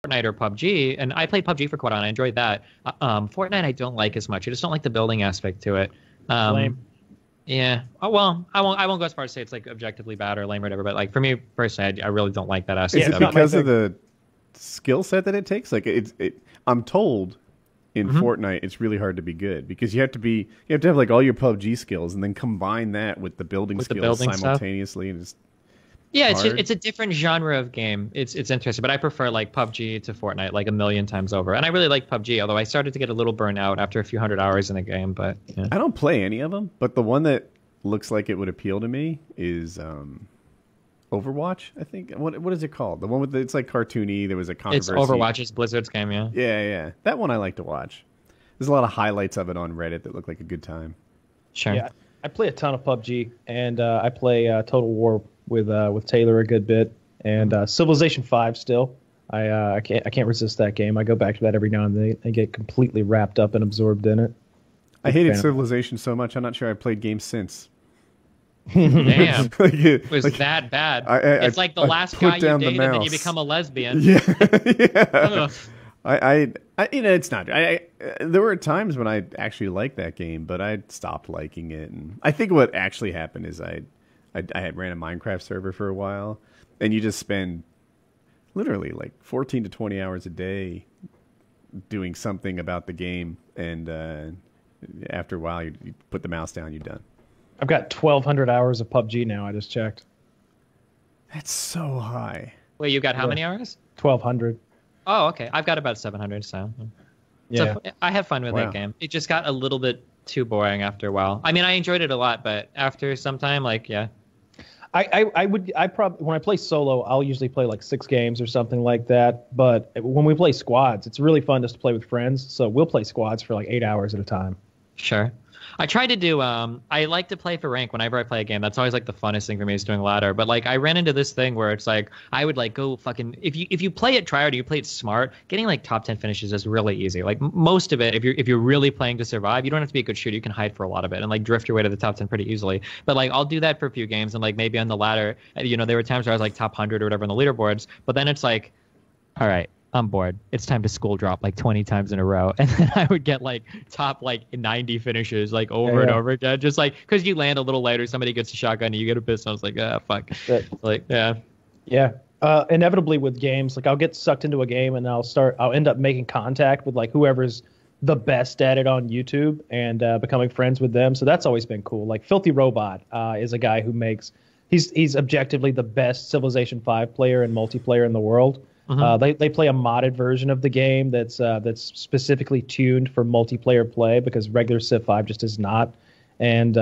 Fortnite or PUBG, and I played PUBG for quite a while. I enjoyed that. Fortnite I don't like as much. I just don't like the building aspect to it. Lame. Yeah. Oh, well, I won't go as far as to say it's like objectively bad or lame or whatever. But like for me personally, I really don't like that aspect. Is it because of the skill set that it takes? Like I'm told in Fortnite it's really hard to be good because you have to have like all your PUBG skills and then combine that with the building skills simultaneously. And yeah, it's a different genre of game. It's interesting, but I prefer like PUBG to Fortnite like a million times over. And I really like PUBG, although I started to get a little burnt out after a few hundred hours in a game. But yeah. I don't play any of them, but the one that looks like it would appeal to me is Overwatch. I think what is it called? The one with it's like cartoony. There was a controversy. It's Overwatch. It's Blizzard's game. Yeah. Yeah. That one I like to watch. There's a lot of highlights of it on Reddit that look like a good time. Sure. Yeah, I play a ton of PUBG, and I play Total War with Taylor a good bit, and Civilization 5 still. I can't resist that game. I go back to that every now and then and get completely wrapped up and absorbed in it. I hated Civilization so much. I'm not sure I've played games since. Damn, it was that bad. It's like the last guy you date, and then you become a lesbian. Yeah. It's not. There were times when I actually liked that game, but I stopped liking it. And I think what actually happened is I had ran a Minecraft server for a while, and you just spend literally like 14 to 20 hours a day doing something about the game, and after a while you put the mouse down, you're done. I've got 1,200 hours of PUBG now. I just checked. That's so high. Wait, you got how many hours? 1,200. Oh, okay. I've got about 700. So yeah, I have fun with that game. It just got a little bit too boring after a while. I mean, I enjoyed it a lot, but after some time, like, yeah. I probably when I play solo, I'll usually play like 6 games or something like that. But when we play squads, it's really fun just to play with friends. So we'll play squads for like 8 hours at a time. Sure. I try to do I like to play for rank whenever I play a game. That's always like the funnest thing for me is doing ladder. But like I ran into this thing where it's like I would like go fucking if you play it tryhard, you play it smart, getting like top 10 finishes is really easy. Like most of it, if you're really playing to survive, you don't have to be a good shooter. You can hide for a lot of it and like drift your way to the top 10 pretty easily. But like I'll do that for a few games and like maybe on the ladder, there were times where I was like top 100 or whatever on the leaderboards. But then it's like, all right, I'm bored. It's time to school drop like 20 times in a row. And then I would get like top like 90 finishes like over and over again. Just like because you land a little later, somebody gets a shotgun and you get a pistol. I was like, fuck. Like, yeah. Yeah. Inevitably with games, like I'll get sucked into a game and I'll end up making contact with like whoever's the best at it on YouTube and becoming friends with them. So that's always been cool. Like Filthy Robot is a guy who he's objectively the best Civilization 5 player and multiplayer in the world. They play a modded version of the game that's specifically tuned for multiplayer play because regular Civ 5 just is not. And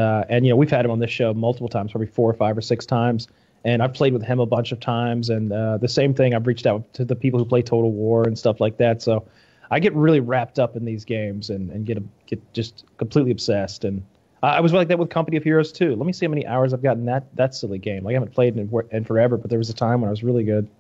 we've had him on this show multiple times, probably 4 or 5 or 6 times. And I've played with him a bunch of times. And the same thing, I've reached out to the people who play Total War and stuff like that. So I get really wrapped up in these games and get just completely obsessed. And I was like that with Company of Heroes too. Let me see how many hours I've gotten that silly game. Like I haven't played in forever, but there was a time when I was really good.